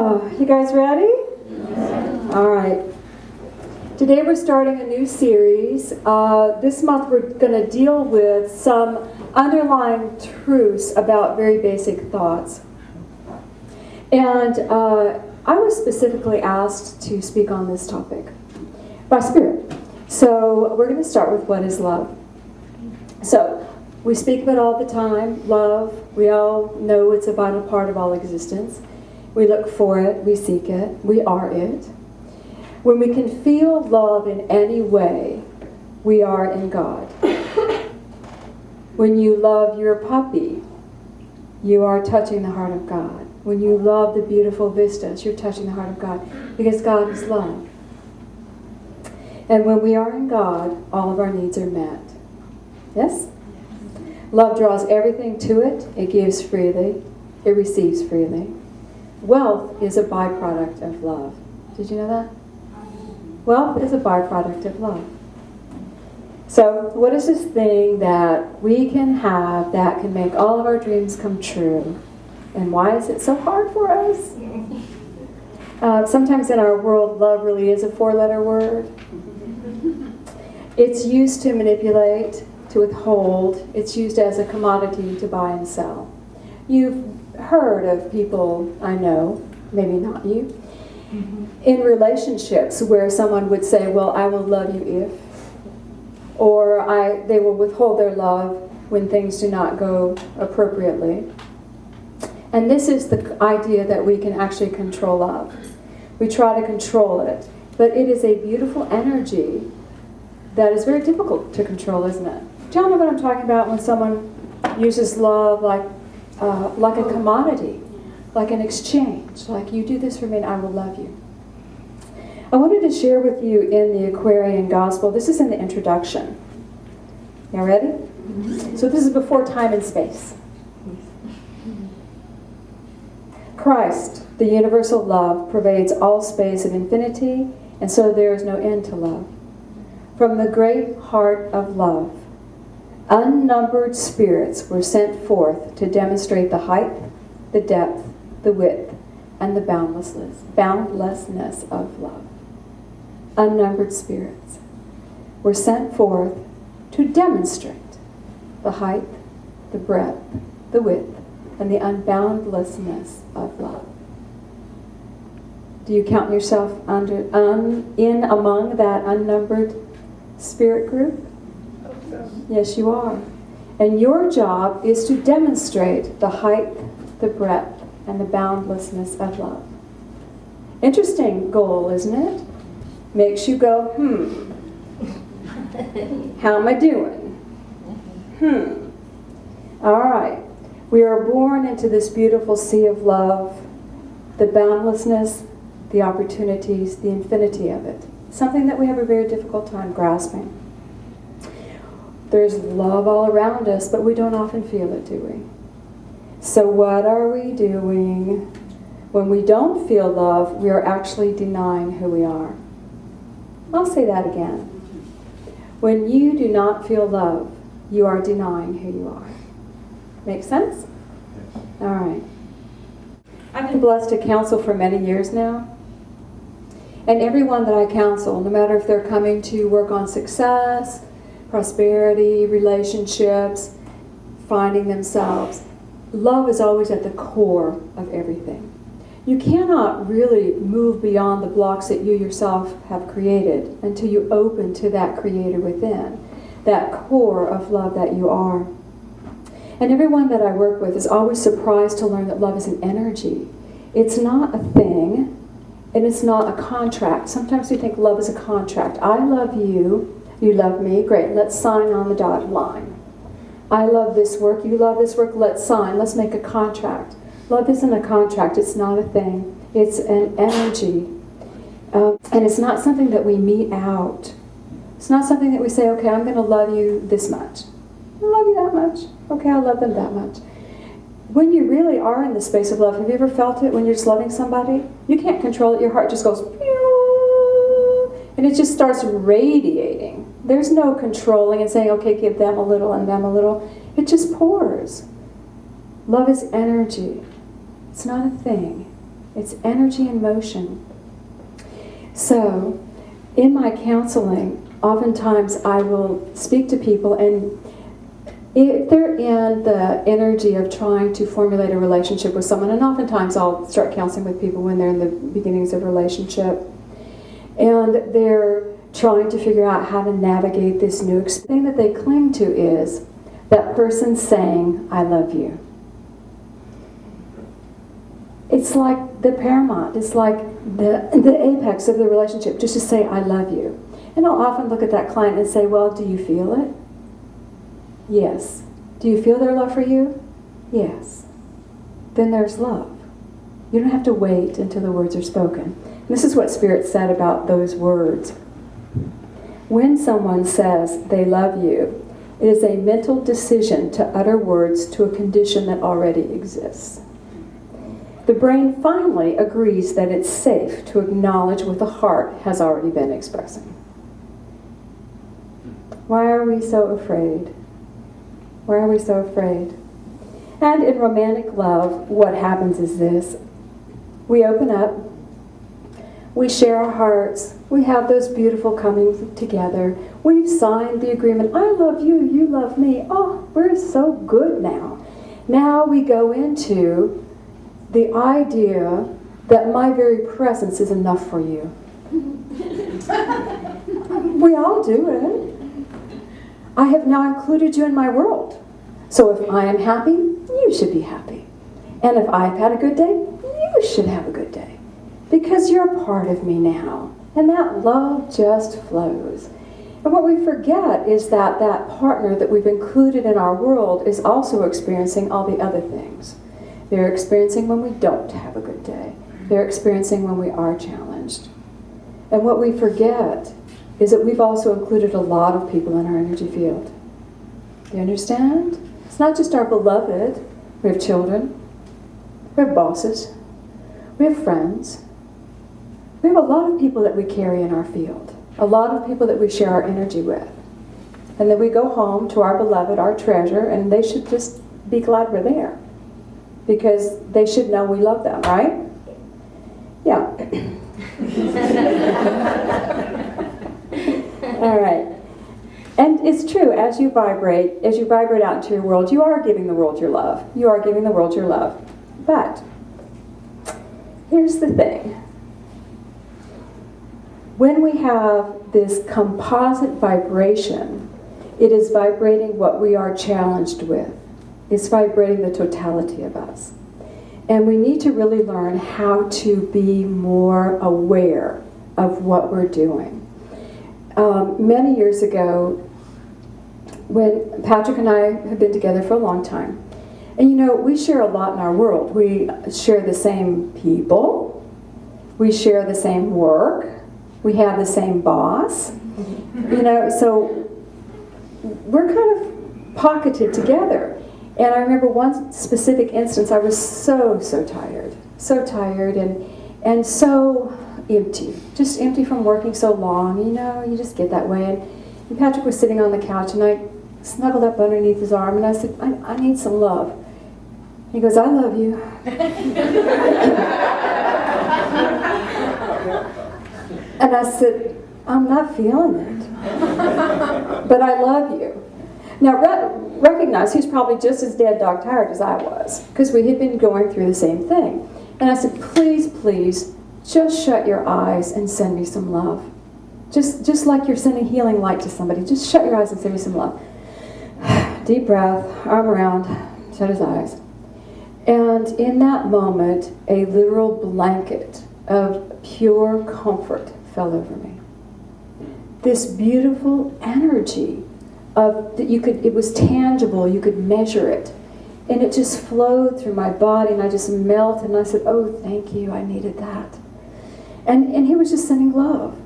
You guys ready? Yes. All right. Today we're starting a new series. This month we're going to deal with some underlying truths about very basic thoughts. And I was specifically asked to speak on this topic by Spirit. So we're going to start with what is love. So we speak of it all the time, love. We all know it's a vital part of all existence. We look for it, we seek it, we are it. When we can feel love in any way, we are in God. When you love your puppy, you are touching the heart of God. When you love the beautiful vistas, you're touching the heart of God, because God is love. And when we are in God, all of our needs are met. Yes? Love draws everything to it. It gives freely. It receives freely. Wealth is a byproduct of love. Did you know that? Wealth is a byproduct of love. So, what is this thing that we can have that can make all of our dreams come true? And why is it so hard for us? Sometimes in our world, love really is a four-letter word. It's used to manipulate, to withhold. It's used as a commodity to buy and sell. You've heard of people I know, maybe not you, in relationships where someone would say, well, I will love you if, or they will withhold their love when things do not go appropriately. And this is the idea that we can actually control love. We try to control it, but it is a beautiful energy that is very difficult to control, isn't it? Do y'all know what I'm talking about when someone uses love like a commodity, like an exchange, like you do this for me and I will love you. I wanted to share with you in the Aquarian Gospel, this is in the introduction. Y'all ready? Mm-hmm. So this is before time and space. Christ, the universal love, pervades all space of infinity, and so there is no end to love. From the great heart of love, unnumbered spirits were sent forth to demonstrate the height, the depth, the width, and the boundlessness of love. Unnumbered spirits were sent forth to demonstrate the height, the breadth, the width, and the unboundlessness of love. Do you count yourself in among that unnumbered spirit group? Yes, you are. And your job is to demonstrate the height, the breadth, and the boundlessness of love. Interesting goal, isn't it? Makes you go, how am I doing? All right. We are born into this beautiful sea of love, the boundlessness, the opportunities, the infinity of it. Something that we have a very difficult time grasping. There's love all around us, but we don't often feel it, do we? So what are we doing? When we don't feel love, we are actually denying who we are. I'll say that again. When you do not feel love, you are denying who you are. Make sense? All right. I've been blessed to counsel for many years now. And everyone that I counsel, no matter if they're coming to work on success, prosperity, relationships, finding themselves, love is always at the core of everything. You cannot really move beyond the blocks that you yourself have created until you open to that creator within, that core of love that you are. And everyone that I work with is always surprised to learn that love is an energy. It's not a thing, and it's not a contract. Sometimes we think love is a contract. I love you, you love me, great, let's sign on the dotted line. I love this work, you love this work, let's sign, let's make a contract. Love isn't a contract, it's not a thing. It's an energy. And it's not something that we meet out. It's not something that we say, okay, I'm going to love you this much. I love you that much. Okay, I love them that much. When you really are in the space of love, have you ever felt it when you're just loving somebody? You can't control it. Your heart just goes, and it just starts radiating. There's no controlling and saying, okay, give them a little and them a little. It just pours. Love is energy. It's not a thing. It's energy in motion. So, in my counseling, oftentimes I will speak to people, and if they're in the energy of trying to formulate a relationship with someone, and oftentimes I'll start counseling with people when they're in the beginnings of a relationship, and they're trying to figure out how to navigate this new experience. The thing that they cling to is that person saying, I love you. It's like the paramount, it's like the apex of the relationship, just to say, I love you. And I'll often look at that client and say, well, do you feel it? Yes. Do you feel their love for you? Yes. Then there's love. You don't have to wait until the words are spoken. And this is what Spirit said about those words. When someone says they love you, it is a mental decision to utter words to a condition that already exists. The brain finally agrees that it's safe to acknowledge what the heart has already been expressing. Why are we so afraid? Why are we so afraid? And in romantic love, what happens is this. We open up, we share our hearts, we have those beautiful coming together, we've signed the agreement, I love you, you love me, oh, we're so good now. Now we go into the idea that my very presence is enough for you. We all do it. I have now included you in my world. So if I am happy, you should be happy. And if I've had a good day, you should have a good day. Because you're a part of me now. And that love just flows. And what we forget is that that partner that we've included in our world is also experiencing all the other things. They're experiencing when we don't have a good day. They're experiencing when we are challenged. And what we forget is that we've also included a lot of people in our energy field. Do you understand? It's not just our beloved. We have children. We have bosses. We have friends. We have a lot of people that we carry in our field. A lot of people that we share our energy with. And then we go home to our beloved, our treasure, and they should just be glad we're there. Because they should know we love them, right? Yeah. All right. And it's true, as you vibrate out into your world, you are giving the world your love. You are giving the world your love. But here's the thing. When we have this composite vibration, it is vibrating what we are challenged with. It's vibrating the totality of us. And we need to really learn how to be more aware of what we're doing. Many years ago, when Patrick and I have been together for a long time, and you know, we share a lot in our world. We share the same people, we share the same work, we have the same boss, you know, so we're kind of pocketed together. And I remember one specific instance, I was so tired and so empty, just empty from working so long, you know, you just get that way. And Patrick was sitting on the couch and I snuggled up underneath his arm and I said, I need some love. He goes, I love you. And I said, I'm not feeling it, but I love you. Now recognize he's probably just as dead dog tired as I was, because we had been going through the same thing. And I said, please, just shut your eyes and send me some love. Just like you're sending healing light to somebody, just shut your eyes and send me some love. Deep breath, arm around, shut his eyes. And in that moment, a literal blanket of pure comfort fell over me. This beautiful energy of that it was tangible, you could measure it. And it just flowed through my body and I just melted and I said, oh, thank you, I needed that. And he was just sending love.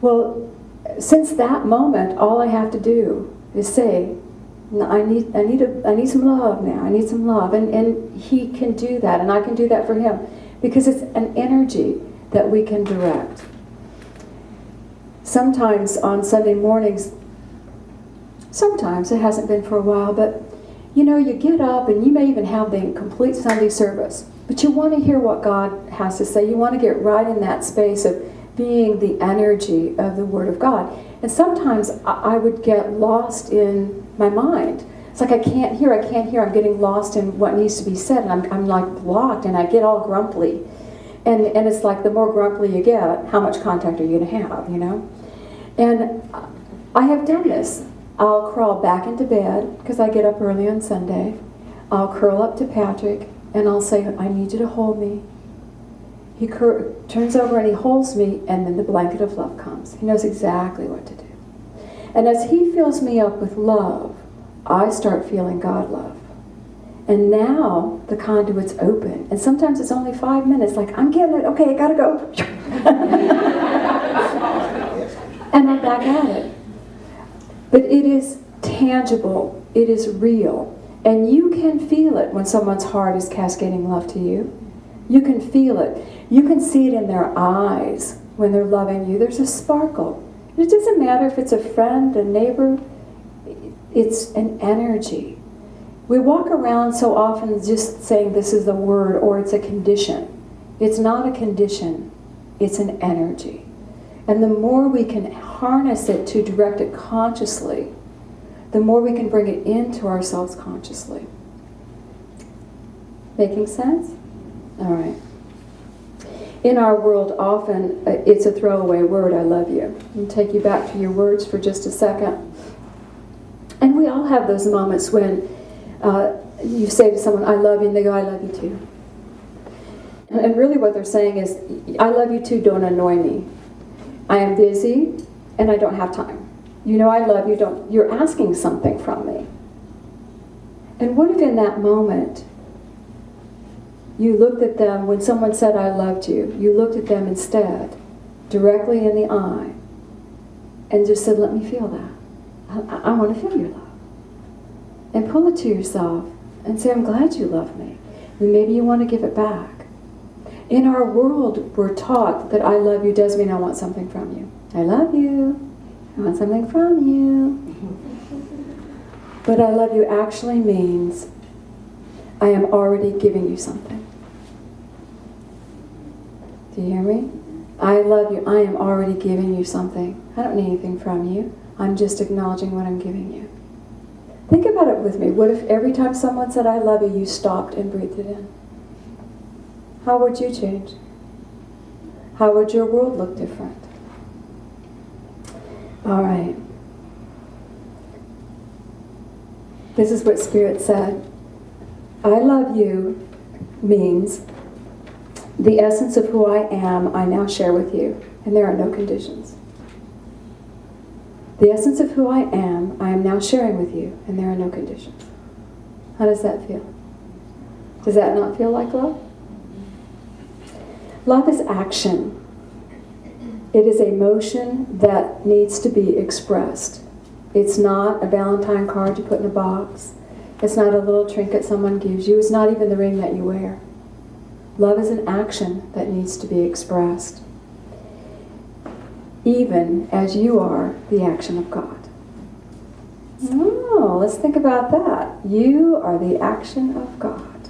Well, since that moment, all I have to do is say, I need some love now. I need some love. And he can do that, and I can do that for him. Because it's an energy that we can direct. Sometimes on Sunday mornings, sometimes it hasn't been for a while, but you know, you get up and you may even have the complete Sunday service. But you want to hear what God has to say. You want to get right in that space of being the energy of the Word of God. And sometimes I would get lost in my mind. It's like I can't hear. I'm getting lost in what needs to be said. And I'm like blocked, and I get all grumpy. And it's like the more grumpy you get, how much contact are you going to have, you know? And I have done this. I'll crawl back into bed, because I get up early on Sunday. I'll curl up to Patrick, and I'll say, I need you to hold me. He turns over and he holds me, and then the blanket of love comes. He knows exactly what to do. And as he fills me up with love, I start feeling God love. And now the conduit's open. And sometimes it's only 5 minutes, like, I'm getting it, okay, I gotta go. And I'm back at it. But it is tangible, it is real. And you can feel it when someone's heart is cascading love to you. You can feel it. You can see it in their eyes when they're loving you. There's a sparkle. It doesn't matter if it's a friend, a neighbor. It's an energy. We walk around so often just saying this is the word or it's a condition. It's not a condition. It's an energy. And the more we can harness it to direct it consciously, the more we can bring it into ourselves consciously. Making sense? All right. In our world, often it's a throwaway word, I love you. I'll take you back to your words for just a second. And we all have those moments when you say to someone, I love you, and they go, I love you too. And really what they're saying is, I love you too, don't annoy me. I am busy, and I don't have time. You know I love you, you're asking something from me. And what if in that moment, you looked at them, when someone said, I loved you, you looked at them instead, directly in the eye, and just said, let me feel that. I want to feel your love. And pull it to yourself and say, I'm glad you love me. And maybe you want to give it back. In our world, we're taught that I love you does mean I want something from you. I love you. I want something from you. But I love you actually means I am already giving you something. Do you hear me? I love you. I am already giving you something. I don't need anything from you. I'm just acknowledging what I'm giving you. Think about it with me. What if every time someone said, I love you, you stopped and breathed it in? How would you change? How would your world look different? All right. This is what Spirit said. I love you means the essence of who I am, I now share with you, and there are no conditions. The essence of who I am now sharing with you, and there are no conditions. How does that feel? Does that not feel like love? Love is action. It is a motion that needs to be expressed. It's not a Valentine card you put in a box. It's not a little trinket someone gives you. It's not even the ring that you wear. Love is an action that needs to be expressed. Even as you are the action of God. Oh, let's think about that. You are the action of God.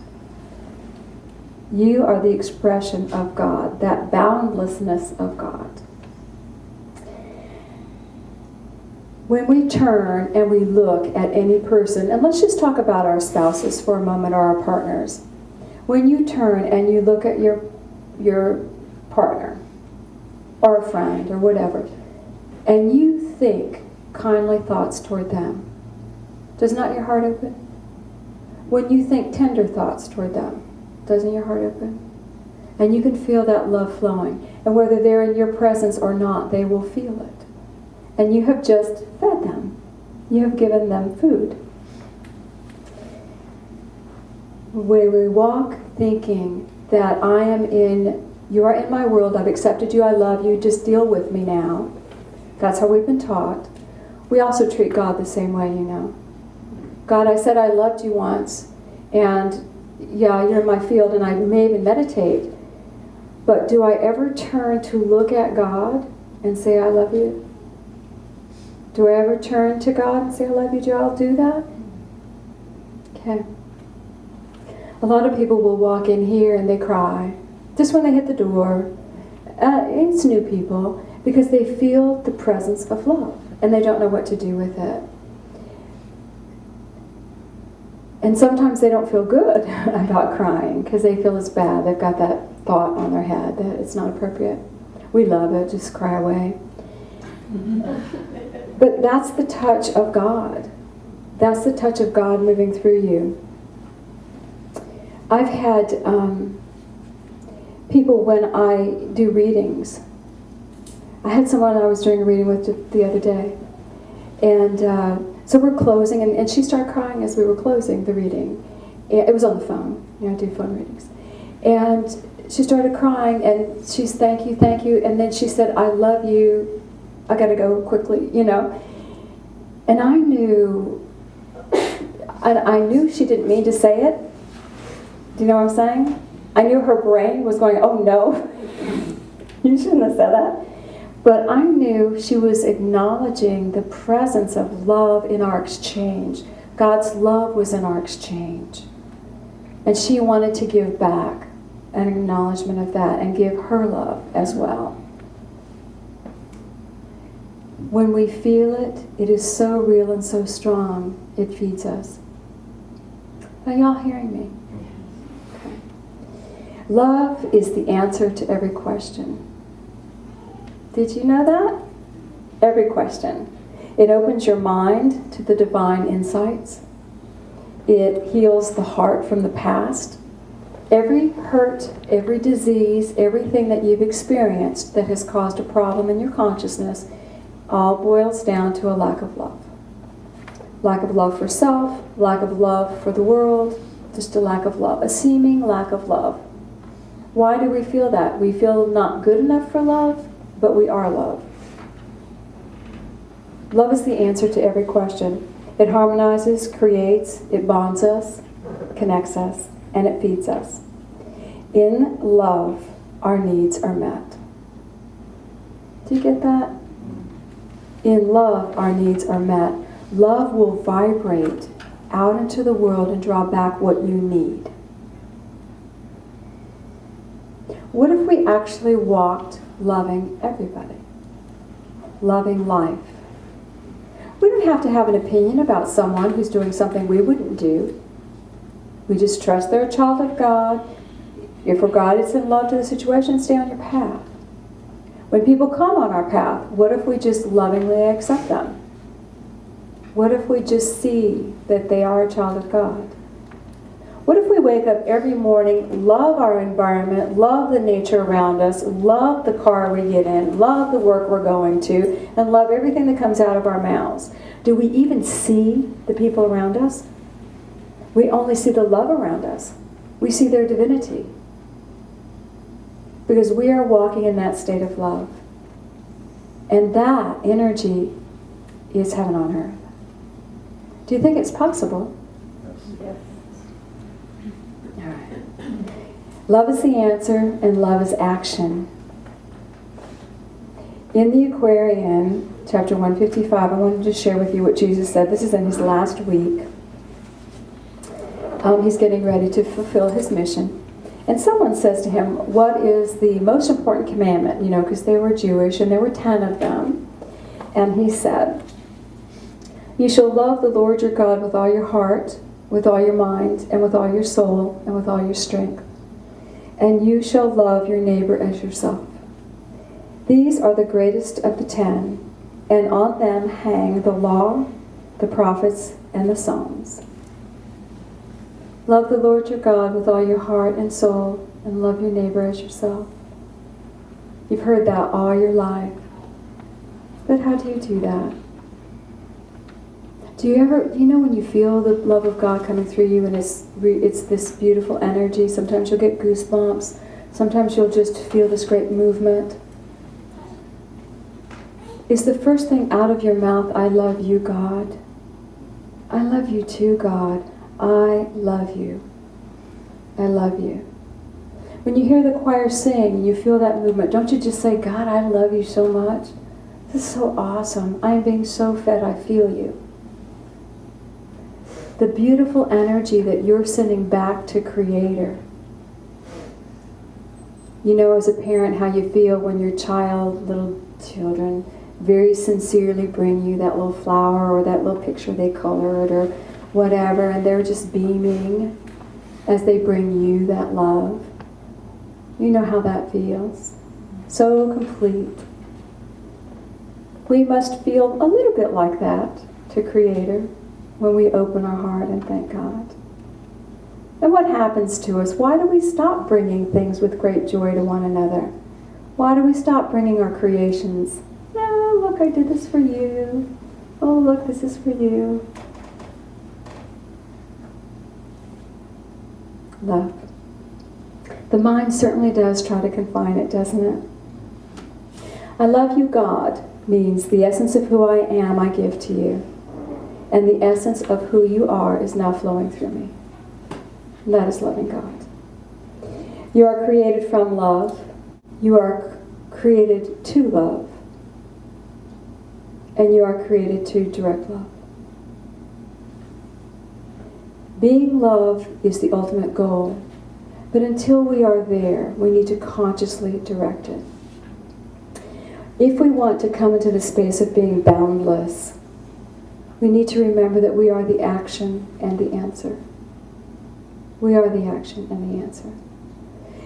You are the expression of God, that boundlessness of God. When we turn and we look at any person, and let's just talk about our spouses for a moment, or our partners. When you turn and you look at your partner, or a friend, or whatever, and you think kindly thoughts toward them, does not your heart open? When you think tender thoughts toward them, doesn't your heart open? And you can feel that love flowing. And whether they're in your presence or not, they will feel it. And you have just fed them. You have given them food. When we walk thinking that you are in my world, I've accepted you, I love you, just deal with me now. That's how we've been taught. We also treat God the same way, you know. God, I said I loved you once, and yeah, you're in my field, and I may even meditate, but do I ever turn to look at God and say I love you? Do I ever turn to God and say I love you? Do I do that? Okay. A lot of people will walk in here and they cry just when they hit the door. It's new people because they feel the presence of love and they don't know what to do with it. And sometimes they don't feel good about crying because they feel it's bad. They've got that thought on their head that it's not appropriate. We love it, just cry away. But that's the touch of God. That's the touch of God moving through you. I've had people when I do readings. I had someone I was doing a reading with the other day. And so we're closing, and she started crying as we were closing the reading. It was on the phone. I do phone readings. And she started crying, and she's, thank you. And then she said, I love you. I got to go quickly, And I knew she didn't mean to say it. Do you know what I'm saying? I knew her brain was going, oh no, you shouldn't have said that. But I knew she was acknowledging the presence of love in our exchange. God's love was in our exchange. And she wanted to give back an acknowledgement of that and give her love as well. When we feel it, it is so real and so strong, it feeds us. Are y'all hearing me? Okay. Love is the answer to every question. Did you know that? Every question. It opens your mind to the divine insights. It heals the heart from the past. Every hurt, every disease, everything that you've experienced that has caused a problem in your consciousness all boils down to a lack of love. Lack of love for self, lack of love for the world, just a lack of love, a seeming lack of love. Why do we feel that? We feel not good enough for love, but we are love. Love is the answer to every question. It harmonizes, creates, it bonds us, connects us, and it feeds us. In love, our needs are met. Do you get that? In love, our needs are met. Love will vibrate out into the world and draw back what you need. What if we actually walked loving everybody? Loving life. We don't have to have an opinion about someone who's doing something we wouldn't do. We just trust they're a child of God. If we're God is in love to the situation, stay on your path. When people come on our path, what if we just lovingly accept them? What if we just see that they are a child of God? What if we wake up every morning, love our environment, love the nature around us, love the car we get in, love the work we're going to, and love everything that comes out of our mouths? Do we even see the people around us? We only see the love around us. We see their divinity. Because we are walking in that state of love. And that energy is heaven on earth. Do you think it's possible? Yes. All right. Love is the answer, and love is action. In the Aquarian, chapter 155, I wanted to share with you what Jesus said. This is in his last week. He's getting ready to fulfill his mission. And someone says to him, what is the most important commandment? Because they were Jewish, and there were 10 of them. And he said, you shall love the Lord your God with all your heart, with all your mind, and with all your soul, and with all your strength. And you shall love your neighbor as yourself. These are the greatest of the 10, and on them hang the law, the prophets, and the Psalms. Love the Lord your God with all your heart and soul, and love your neighbor as yourself. You've heard that all your life. But how do you do that? Do you ever, when you feel the love of God coming through you and it's this beautiful energy, sometimes you'll get goosebumps, sometimes you'll just feel this great movement. Is the first thing out of your mouth, I love you, God? I love you too, God. I love you. I love you. When you hear the choir sing and you feel that movement, don't you just say, God, I love you so much. This is so awesome. I am being so fed. I feel you. the beautiful energy that you're sending back to Creator. You know, as a parent, how you feel when your little children, very sincerely bring you that little flower or that little picture they colored or whatever, and they're just beaming as they bring you that love. You know how that feels. So complete. We must feel a little bit like that to Creator when we open our heart and thank God. And what happens to us? Why do we stop bringing things with great joy to one another? Why do we stop bringing our creations? Oh, look, I did this for you. Oh, look, this is for you. Love. The mind certainly does try to confine it, doesn't it? I love you, God, means the essence of who I am I give to you. And the essence of who you are is now flowing through me. And that is loving God. You are created from love. You are created to love. And you are created to direct love. Being love is the ultimate goal. But until we are there, we need to consciously direct it. If we want to come into the space of being boundless, we need to remember that we are the action and the answer. We are the action and the answer.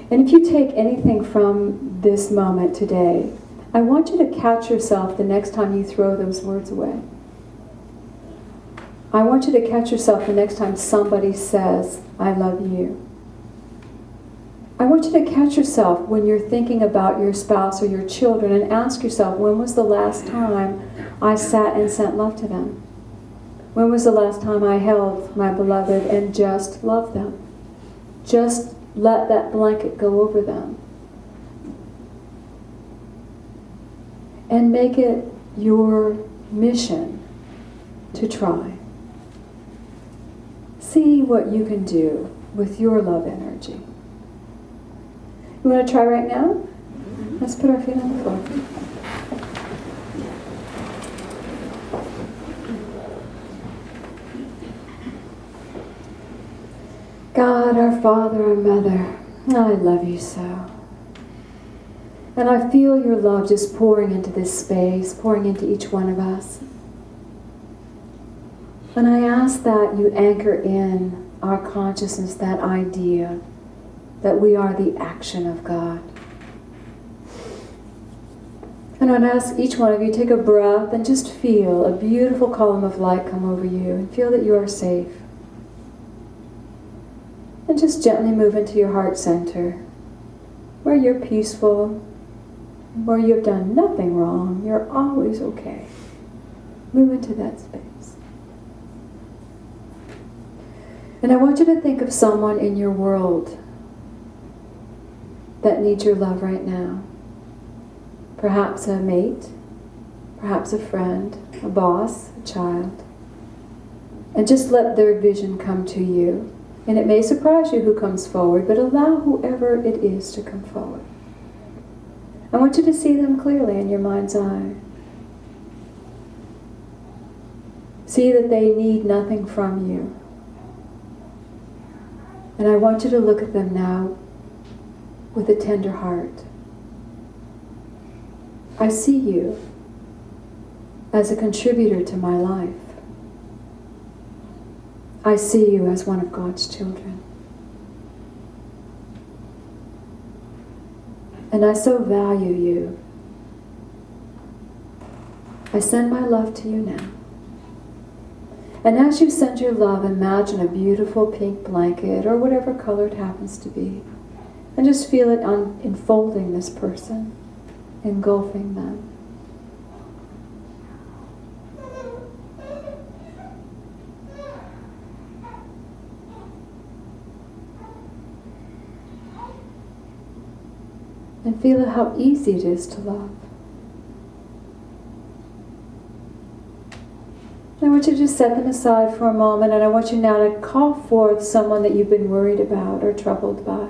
And if you take anything from this moment today, I want you to catch yourself the next time you throw those words away. I want you to catch yourself the next time somebody says, I love you. I want you to catch yourself when you're thinking about your spouse or your children and ask yourself, when was the last time I sat and sent love to them? When was the last time I held my beloved and just loved them? Just let that blanket go over them. And make it your mission to try. See what you can do with your love energy. You want to try right now? Let's put our feet on the floor. God, our Father, our Mother, I love you so. And I feel your love just pouring into this space, pouring into each one of us. And I ask that you anchor in our consciousness that idea that we are the action of God. And I'd ask each one of you, take a breath and just feel a beautiful column of light come over you and feel that you are safe. And just gently move into your heart center, where you're peaceful, where you've done nothing wrong, you're always okay. Move into that space. And I want you to think of someone in your world that needs your love right now. Perhaps a mate, perhaps a friend, a boss, a child. And just let their vision come to you. And it may surprise you who comes forward, but allow whoever it is to come forward. I want you to see them clearly in your mind's eye. See that they need nothing from you. And I want you to look at them now with a tender heart. I see you as a contributor to my life. I see you as one of God's children. And I so value you. I send my love to you now. And as you send your love, imagine a beautiful pink blanket or whatever color it happens to be. And just feel it enfolding this person, engulfing them. And feel how easy it is to love. I want you to just set them aside for a moment, and I want you now to call forth someone that you've been worried about or troubled by.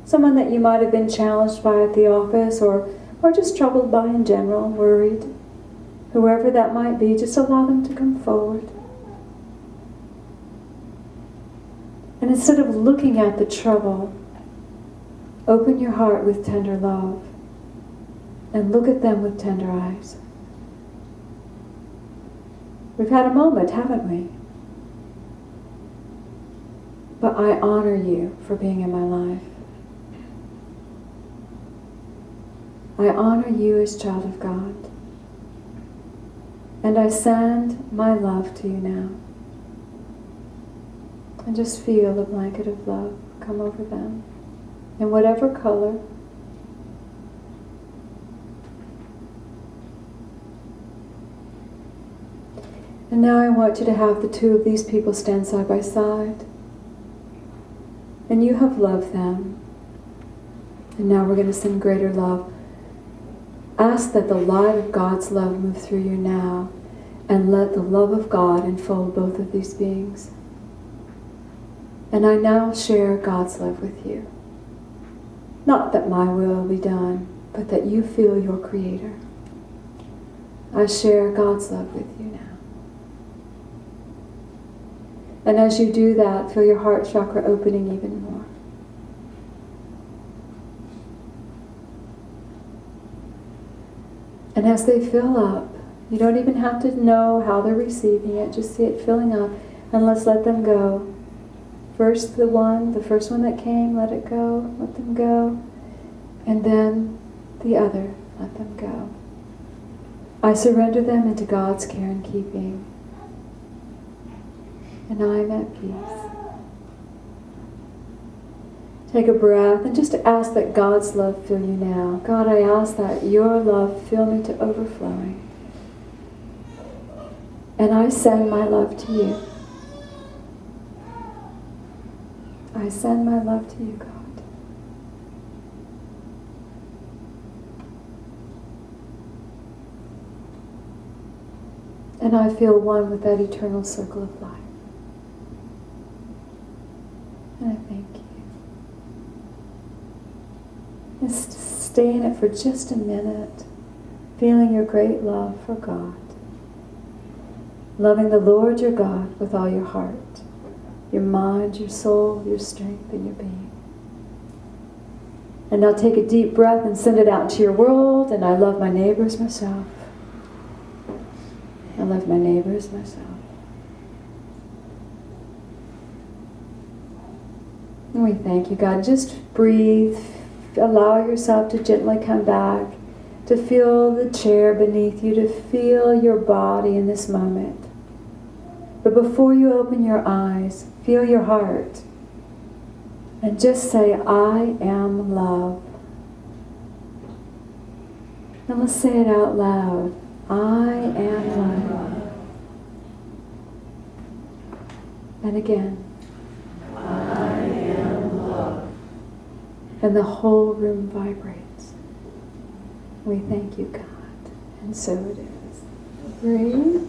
Someone that you might have been challenged by at the office or just troubled by in general, worried. Whoever that might be, just allow them to come forward. instead of looking at the trouble, open your heart with tender love and look at them with tender eyes. We've had a moment, haven't we? But I honor you for being in my life. I honor you as child of God. And I send my love to you now. And just feel the blanket of love come over them. In whatever color. And now I want you to have the two of these people stand side by side. And you have loved them. And now we're going to send greater love. Ask that the light of God's love move through you now, and let the love of God enfold both of these beings. And I now share God's love with you. Not that my will be done, but that you feel your Creator. I share God's love with you now. And as you do that, feel your heart chakra opening even more. And as they fill up, you don't even have to know how they're receiving it, just see it filling up, and let's let them go. First the first one that came, let it go, let them go. And then the other, let them go. I surrender them into God's care and keeping. And I am at peace. Take a breath and just ask that God's love fill you now. God, I ask that your love fill me to overflowing. And I send my love to you. I send my love to you, God. And I feel one with that eternal circle of life. And I thank you. Just stay in it for just a minute, feeling your great love for God. Loving the Lord your God with all your heart, your mind, your soul, your strength, and your being. And now take a deep breath and send it out into your world. And I love my neighbor as myself. I love my neighbor as myself. And we thank you, God. Just breathe. Allow yourself to gently come back, to feel the chair beneath you, to feel your body in this moment. But before you open your eyes, feel your heart. And just say, I am love. And let's say it out loud. I am love. And again. I am love. And the whole room vibrates. We thank you, God. And so it is. Breathe.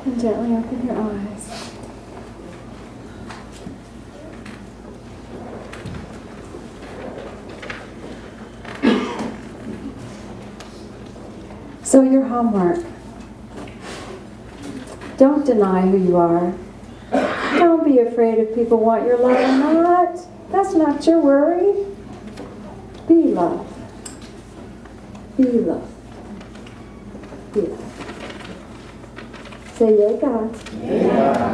And gently open your eyes. So your homework. Don't deny who you are. Don't be afraid if people want your love or not. That's not your worry. Be love. Be love. Be love. Say, yay, God. Yeah.